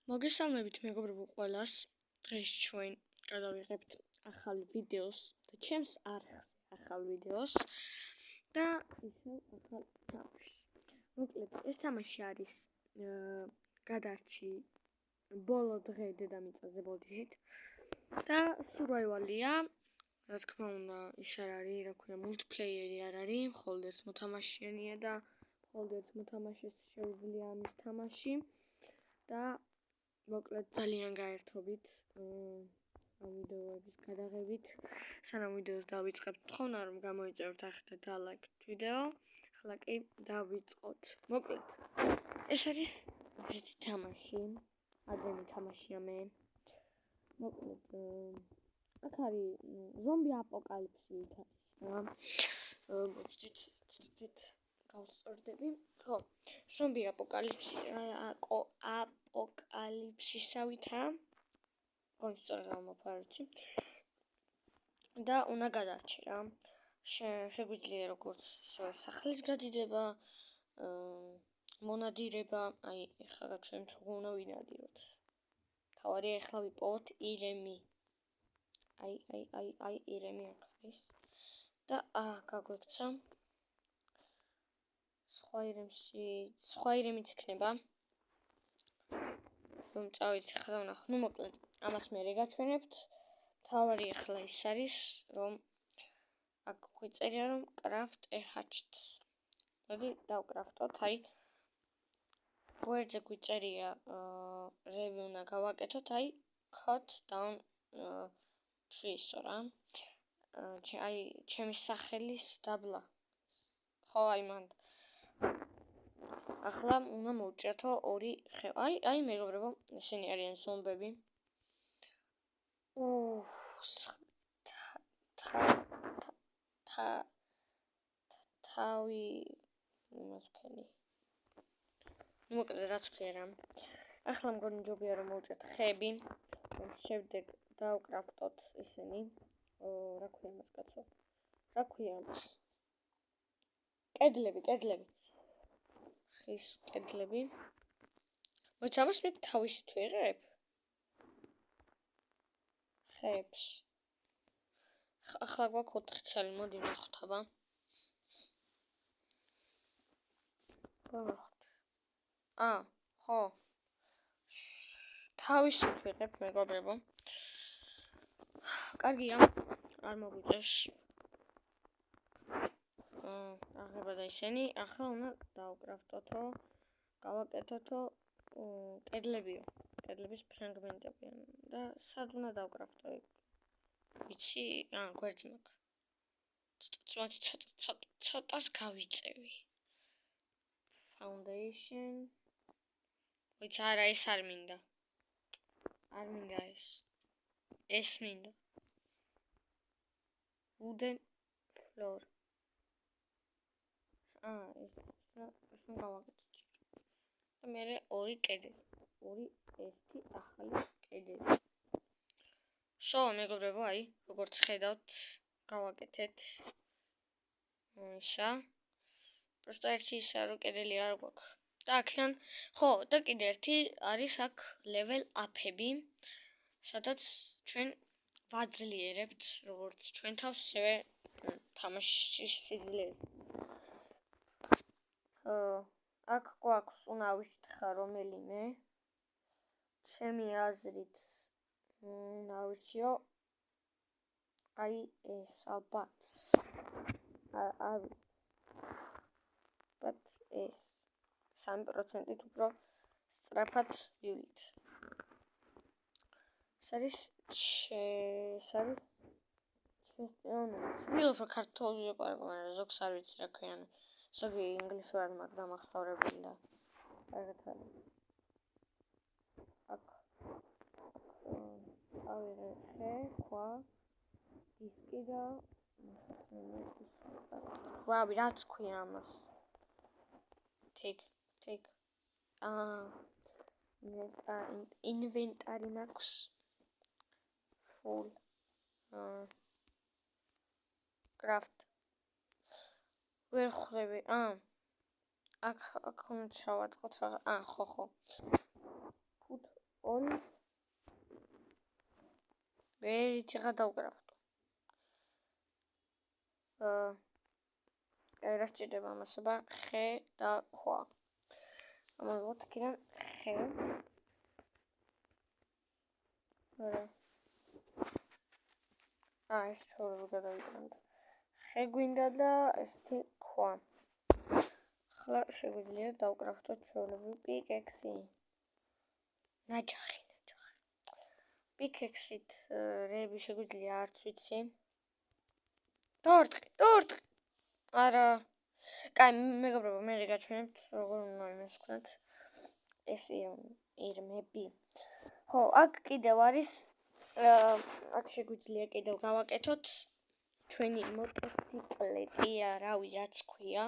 მოგესალმებით მეგობრებო ყველას. დღეს ჩვენ გადავიღებთ ახალ ვიდეოს და ჩემს არხზე ახალ ვიდეოს და ისევ ახალ თამაშს. მოკლედ ეს თამაში არის გადარჩი ბოლო დღე დედამიწაზე ბოდიშით და survival-ია. რა თქმა უნდა, ის არ არის, რა ქვია, multiplayer-ი არ არის, მხოლოდ ერთ მოთამაშიანია და მხოლოდ ერთ მოთამაშეს შეუძლია ამის თამაში და მოკლედ ძალიან გაერთობით ამ ვიდეოების გადაღებით. სანამ ვიდეოს დავიწყებთ, თხოვნა რომ გამოიწეროთ ახლა ლაიქ ვიდეო. ახლა კი დავიწყოთ. მოკლედ ეს არის ესეთი თამაში, ადრე თამაშია მე. მოკლედ აქ არის ზომბი აპოკალიფსით არის რა. მოწდით გავსწორდები. ხო, ზომბი აპოკალიფსისავითა. სწორად ამოფარեցი. და უნდა გადარჩი რა. შეგვიძლია როგორც სახლის გადიდება, მონადირება, აი ეხლა ჩვენ თუ უნდა ვინადიროთ. თავარი ეხლა ვიპოვოთ ირემი. აი ირემი აქ არის. და გაგვექცა სხვა ირემიც იქნება. წავით ხა ვნახო. ნუ მოკლედ ამას მე გაჩვენებთ. თავარი ახლა ის არის, რომ აქ გვიწერია რომ craft a hatchet. მოდი დავკრაფტოთ, აი გვერდზე გვიწერია რები უნდა გავაკეთოთ, აი cut down trees რა. აი ჩემი სახელის დაბლა. ხო, აი მანდ. ახლა უნდა მოვჭრათო ორი ხე. აი მეგობრებო, ესენი არიან ზომბები. თავი მოსქენი. მოკლედ რაც ქვია რა. ახლა მგონი ჯობია რომ მოვჭრათ ხეები. შემდეგ დავკრაფტოთ ესენი. რა ქვია მას კაცო? რა ქვია მას? კედლები. ხის კედლები. მოიცა ამას მე თავისით ვიღებ. ხეებს. ახლა გვაქვს 4 ცალი, მოდი ვნახოთ აბა. ხო. თავისით ვიღებ მეგობრებო. კარგია, არ მოგვიწევს. აღება და ისენი, ახლა უნდა დავკრაფტოთო, გავაკეთოთო კედლებიო. კედლების ფრაგმენტები და სად უნდა დავკრაფტო იქ? ვიცი, გვერდზე მაქვს. ცოტას გავიწევი. Foundation. ვიცი, არა, ეს არ მინდა. არ მინდა ეს. ეს მინდა. Wooden floor. ეს გავაკეთოთ. და მე ორი კედელი. ორი ერთი ახალი კედელი. მეგობრებო, აი, როგორც ხედავთ, გავაკეთეთ. ისა. просто ერთი ისა რო კედელი არ გვაქვს. და აქედან, ხო, და კიდე ერთი არის აქ level up-ები, სადაც ჩვენ ვაძლიერებთ, როგორც ჩვენ თავს, ისევე თამაშის სიძლიერეს. აქ გვაქვს, უნდა ვიშთხა რომელიმე. ჩემი აზრით ნავშიო აი ეს ალბათ არის but ეს 3%-ით უფრო სწრაფად ვივლით. არის ვიდეოს ქართულში ვიყარებ, მაგრამ ზოგს არ ვიცი რა ქვია. ზოგი ინგლისურად მაქვს დამახსოვრებელი და კარგად არის. აქ ავიღე ხე, ქვა, დისკი და რავი, რაც ქვია ამას. Take. Inventory max. Full. Craft. ვერ ხვდები. აქ უნდა ჩავაწყოთ რაღაც. ხო. Put all ვერითი გადავგრაფტო. რა სჭირდება ამასობა? ხე და ქვა. ამოვიღოთ იქიდან ხე. ეს ჩვეულებრივ გადავიტანოთ. ხე გვინდა და ესეთი ქვა. ახლა შეგვიძლია დავკრაფტოთ ჩვეულებრივ პიკექსი. ნაჯახი. პიკექსით რეები შეგვიძლია არც ვიცი. დორტყი. არა. კაი, მეგობრებო, მე გაჩვენებთ როგორ უნდა იმას ვქნათ. ეს ირმები. ხო, აქ კიდევ არის აქ შეგვიძლია კიდევ გავაკეთოთ ჩვენი მოტოციკლეტი, რავი, რაც ქვია.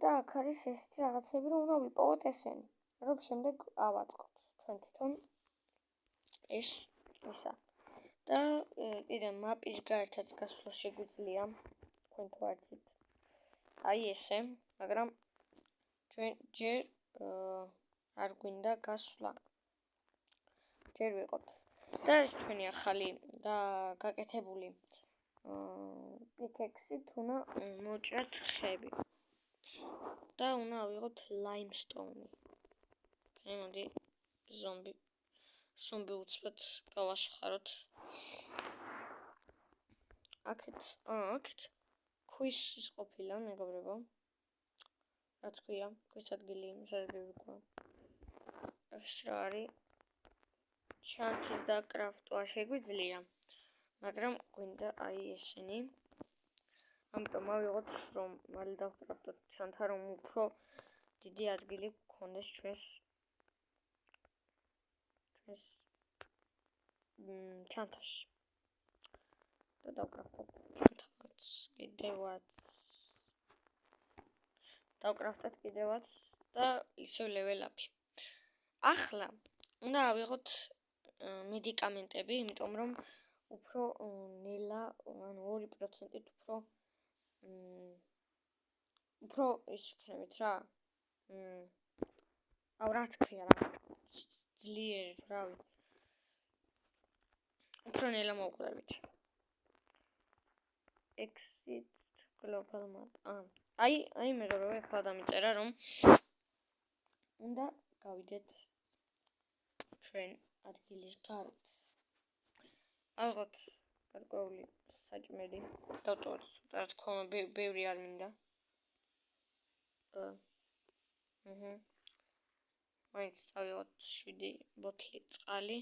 და აქ არის ესეთი რაღაცები, რომ უნდა ვიპოვოთ ესენი, რომ შემდეგ ავაწყოთ ჩვენ თვითონ ისა. და კიდე მაპის გარეთაც გასვლა შეგვიძლია, თქვენ თუ არ იცით. აი ესე, მაგრამ ჩვენ ჯერ არ გვინდა გასვლა. ჯერ ვიყოთ. და ეს ჩვენი ახალი და გაკეთებული პიკექსით უნდა მოჭრათ ხეები. და უნდა ავიღოთ ლაიმსტოუნი. მოდი ზომბი უცბად გავაშხაროთ. აქეთ ქვის ის ყოფილა, მეგობრებო. რაც ქვია, ქვის ადგილი, სადაც ვიქვა. ეს რა არის? ჩანთის დაკრაფტვა შეგვიძლია, მაგრამ გვინდა აი ესენი. ამიტომ ავიღოთ, რომ მალე დავკრაფტოთ ჩანთა, რომ უფრო დიდი ადგილი გქონდეს ჩვენს ჩანთაში. და დავკრაფტოთ ჩანთაც კიდევაც და ისევ level-up. ახლა უნდა ავიღოთ მედიკამენტები, იმიტომ რომ უფრო ნელა, ანუ 2%-ით უფრო ის ვქნებით რა. რა თქვია რა. ძლიერი, რავი. უფრო ნელა მოვყდებით. Exit global map. აი მეგობრებო, ახლა დამიწერა რომ უნდა გავიდეთ ჩვენ ადგილის გარეთ. ავიღოთ გარკვეული საჭმელი. დავტოვოთ, რა თქმა უნდა, ბევრი არ მინდა. მაინც წავიღოთ 7 ბოთლი წყალი.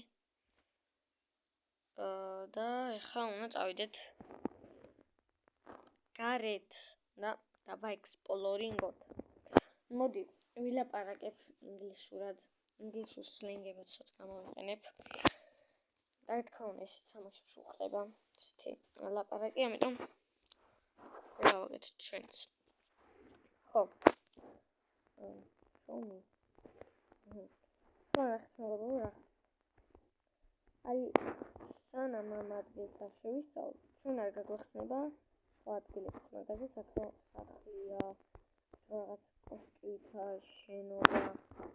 და ახლა უნდა წავიდეთ გარეთ და დავაექსპლორინგოთ. მოდი, ვილაპარაკებ ინგლისურად, ინგლისურ სლენგებსაც გამოვიყენებ. და თქმა უნდა, ესეც სამაშობლო ხდება, ესეთი ლაპარაკი, ამიტომ გავაკეთოთ ჩვენც. ხო. შოუმი. რა. აი, სანამ ამ ადგილს არ შევისწავლთ, ჩვენ არ გაგვახსნება ადგილების მაგაზე საკმაოდ სახლია, რაღაც კოშკითა შენობა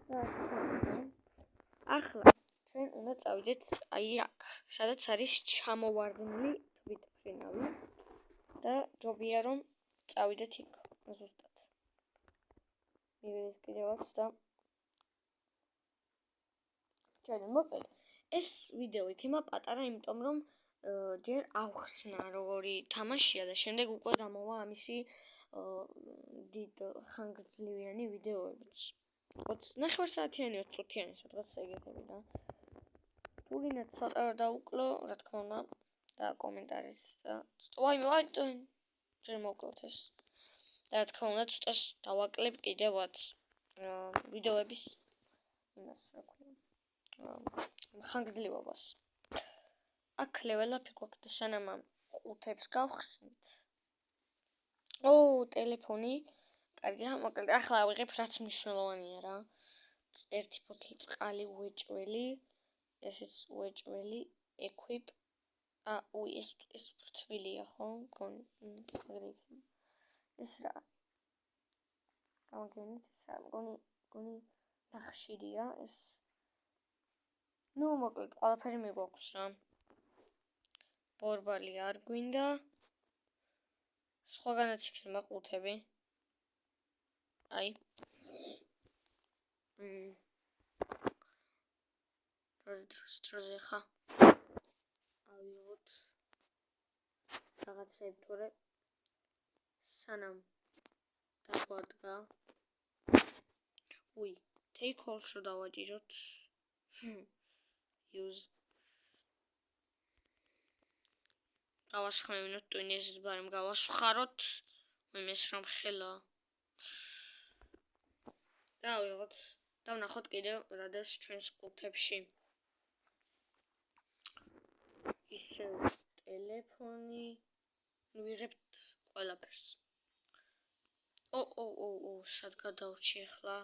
და ასე. ახლა ჩვენ უნდა წავიდეთ აი აქ, სადაც არის ჩამოვარდნილი თვითმფრინავი და ჯობია რომ წავიდეთ იქ ზუსტად. მივიდეთ კიდევაც და ჩვენ მოკლედ ეს ვიდეო იქნება პატარა, იმიტომ რომ ჯერ ავხსნა როგორი თამაშია და შემდეგ უკვე გამოვა ამისი დიდ ხანგრძლივიანი ვიდეოებიც. 9 საათიანი 20 წუთიანი სადღაც ეგეთები და თუ გინდათ ცოტა დავუკლო, რა თქმა უნდა, და კომენტარის და ვაი ჯერ მოკლოთ ეს. და რა თქმა უნდა, ცოტა დავაკლებ კიდევაც ვიდეოების იმას რა ქვია. ხანგრძლივობას. აქ level-up-ი გვაქვს და სანამ ამ ყუთებს გავხსნით. ტელეფონი. კარგი, მოკლედ ახლა ავიღებ რაც მნიშვნელოვანია რა. ერთი ბოთლი წყალი უეჭველი. ეს უეჭველი equip. ეს ფრთვილია ხო? მგონი. ეს რა? გამოგონით ეს რა? მგონი ნახშირია ეს. ნუ მოკლედ ყველაფერი მიგვაქვს რა. ბორბალი არ გვინდა. სხვაგანაც იქნება ყუთები. აი. დროზე ხა. ავიღოთ. რაღაცები თორე სანამ დაგვადგა. უი, take all რო დავაჭიროთ. use. გავასხმევინოთ ტვინეს ბარემ გავასხაროთ. იმეს რომ ხელა. დავიღოთ. დავნახოთ კიდევ რადევს ჩვენს ყუთებში. ისე ტელეფონი ვიღებთ ყველაფერს. სად გადავრჩი ახლა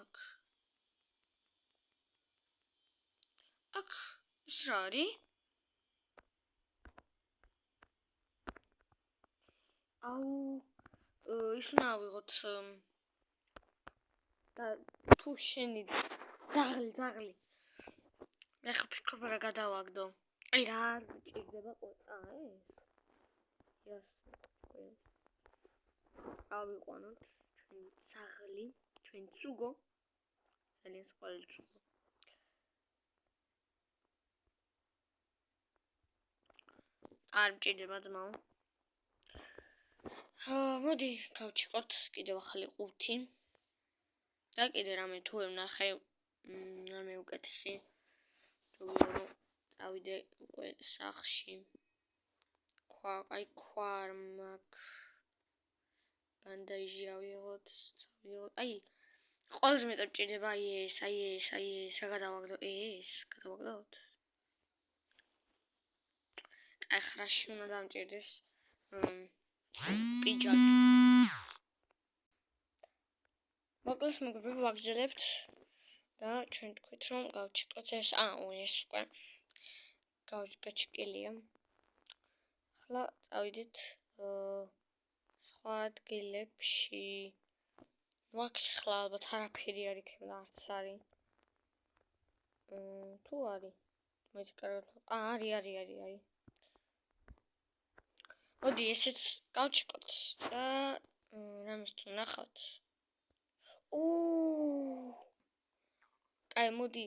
აქ ის რა არის? ის უნდა ავიღოთ და თუ შენი ძაღლი ეხლა ფიქრობ რა გადავაგდო. აი რა ჭირდება ავიყვანოთ ჩვენ ძაღლი, ჩვენ ცუგო, ძალიან სპეციალური ცუგო. არ მჭირდება ძმაო. მოდი გავჩიყოთ კიდევ ახალი ყუთი. და კიდე რამე თუ ვნახე რამე უკეთესი. წავიდე უკვე სახლში. ქვა არ მაქვს. ბანდაჟი ავიღოთ. აი ყველაზე მეტად მჭირდება ეს. რა გადავაგდო ეს? გადავაგდოთ. აი ხრაში უნდა დამჭირდეს პიჯაკი. მოკლეს მოგები ვაგრძელებთ და ჩვენ თქვით რომ გავჩიკოთ ეს ეს უკვე გაჩიკილია. ახლა წავიდეთ სხვა ადგილებში. აქ ახლა ალბათ არაფერი არ იქნება, არც არის. თუ არის მოიცა კარგად. არის. მოდი ესეც გავჩიკოთ და რამეს თუ ნახავთ. აი მოდი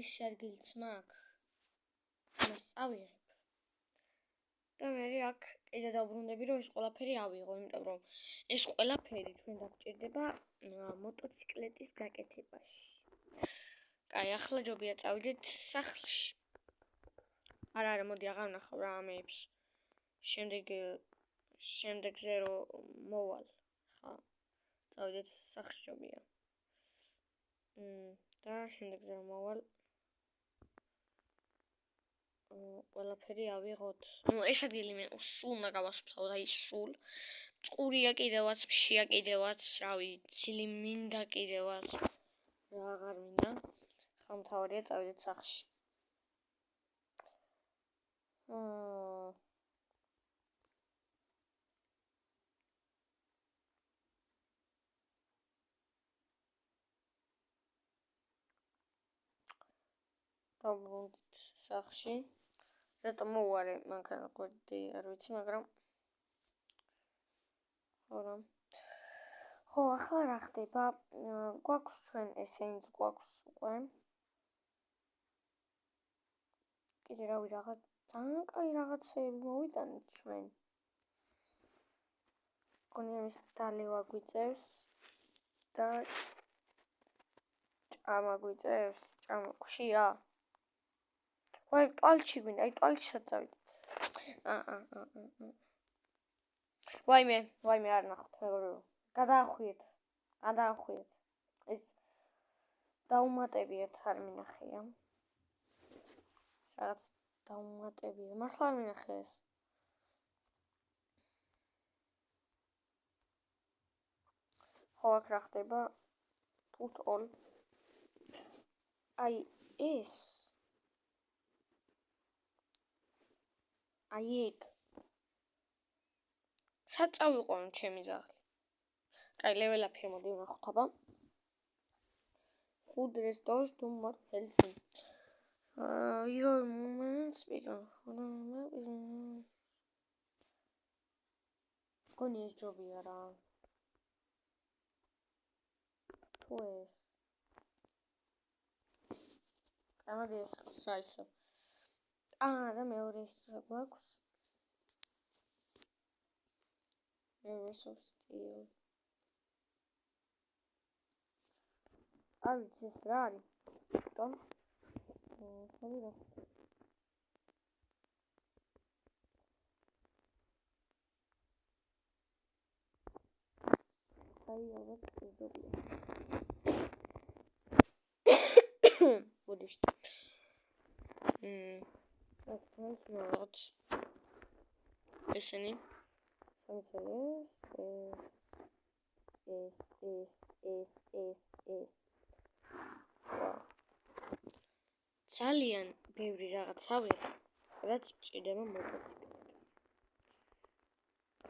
ის ადგილიც მაქვს. მას წავიღებ. და მე აქ კიდე დავბრუნდები რომ ეს ყველაფერი ავიღო, იმიტომ რომ ეს ყველაფერი ჩვენ დაგჭირდება მოტოციკლეტის გაკეთებაში. აი ახლა ჯობია წავიდეთ სახლში. არა, მოდი აღარ ვნახავ რა ამეებს. შემდეგზე რომ მოვალ. ხა. წავიდეთ სახლში ჯობია. და შემდეგზე რომ მოვალ. ყველაფერი ავიღოთ. ეს ადგილი მე სულ უნდა გავასუფთავო, აი სულ. წყურია კიდევაც, მშია კიდევაც, რავი, ცილი მინდა კიდევაც. რა აღარ მინდა. ხა მთავარია წავიდეთ სახლში. დავბრუნდით სახლში. რატომ მოვარე მაგარ გვერდი არ ვიცი, მაგრამ ხო, ახლა რა ხდება? გვაქვს ჩვენ ესენიც გვაქვს უკვე. კიდე რავი რაღაც ძალიან კაი რაღაცეები მოვიტანეთ ჩვენ. გონია ის დალევა გვიწევს და ჭამა გვიწევს, ჭამა ხშია. ვაი, ტვალში გვინდა, აი ტვალშისაც წავიდეთ. ვაიმე არ ნახოთ, მეგობრებო. გადაახვიეთ. ეს დაუმატებიათ არ მინახია. რაღაც დაუმატებია. მართლა არ მინახე ეს. ხო, აქ რა ხდება? put all. აი ეს. აი ეგ. სად წავიყვანო ჩემი ძაღლი? კაი, level up-ი მოდი ვნახოთ აბა. food restores to more healthy. Your moments become გონი ეს ჯობია რა. თუ ეს. ამადი ეს რა ისე. და მეორე ის გვაქვს. Rivers of Steel. არ ვიცი ეს რა არის. თვითონ ხომ რა. აი ალბათ ზოგია. ბუდიშტ. ეს ესენი ძალიან ბევრი რაღაც ავიღე, რაც ჭირდება მოტოციკლით.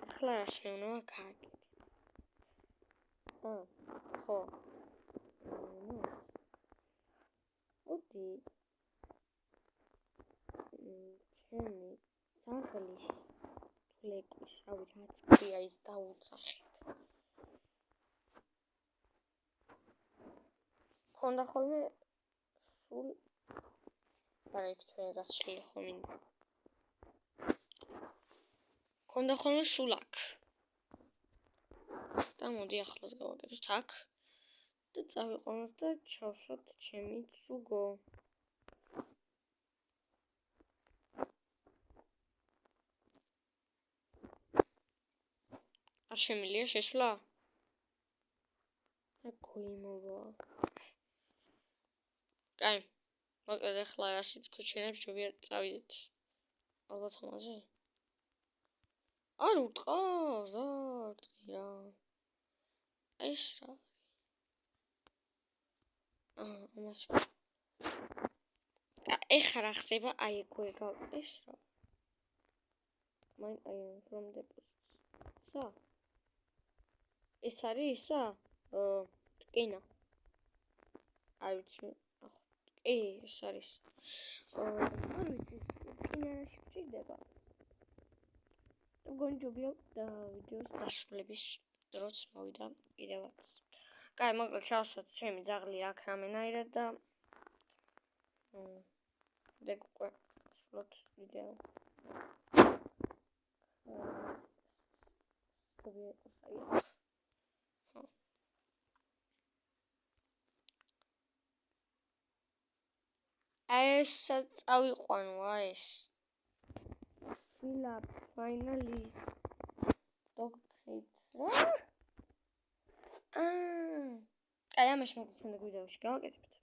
ახლა რას მეუნება კარგი. ხო. ოდი. ჩემი ძაღლის ფლეკის, რავი რაც ქვია ის დაუცახეთ. ხონდა ხოლმე სულ არა იქ თქვენ გასშლი ხომ ხონდა ხოლმე სულ აქ. და მოდი ახლაც გავაკეთოთ აქ და წავიყვანოთ და ჩავშოთ ჩემი ზუგო. არ შემიძლია შესვლა? გოიმოვა. კაი. მოკლედ ახლა რასიც გვჩენებს ჯობია წავიდეთ. ალბათ ამაზე. არ უტყავს, არ ტყია. ეს რა. ამას. ეხლა რა ხდება? აი ეგ ეს რა. I am from the სა. ეს არის ისა? ტკინა. არ ვიცი. ეს არის. არ ვიცი, ტკინაში გჭირდება. გონჯობია და ვიდეოს დასრულების დროც მოვიდა კიდევაც. კაი, მოკლედ ჩავსვათ ჩემი ძაღლი აქ რამენაირად და დეგ უკვე სვლოთ ვიდეო. ეს წავიყვანო ეს. Fill up finally. Dog treats. აი ამაში მოგწონდა ვიდეოში გავაკეთებთ.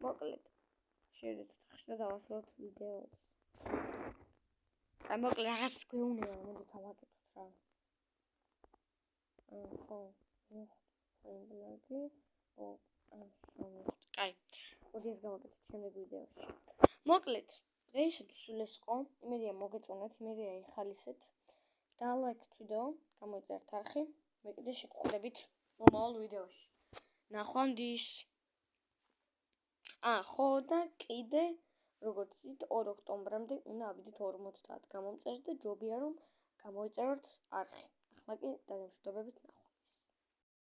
მოკლედ შევიდეთ და დავასრულოთ ვიდეოს. აი მოკლედ რაღაც გვეუბნება მოდი გავაკეთოთ რა. ხო. კაი. მოდი ეს გავაკეთოთ შემდეგ ვიდეოში. მოკლედ დღეისათვის სულ ეს იყო. იმედია მოგეწონათ, იმედია იხალისეთ. და ლაიქით ვიდეო, გამოიწერთ არხი. მე კიდე შეგხვდებით მომავალ ვიდეოში. ნახვამდის. ხო და კიდე როგორც იცით 2 ოქტომბრამდე უნდა ავიდეთ 50 გამომწერს და ჯობია რომ გამოიწეროთ არხი. ახლა კი დაგემშვიდობებით.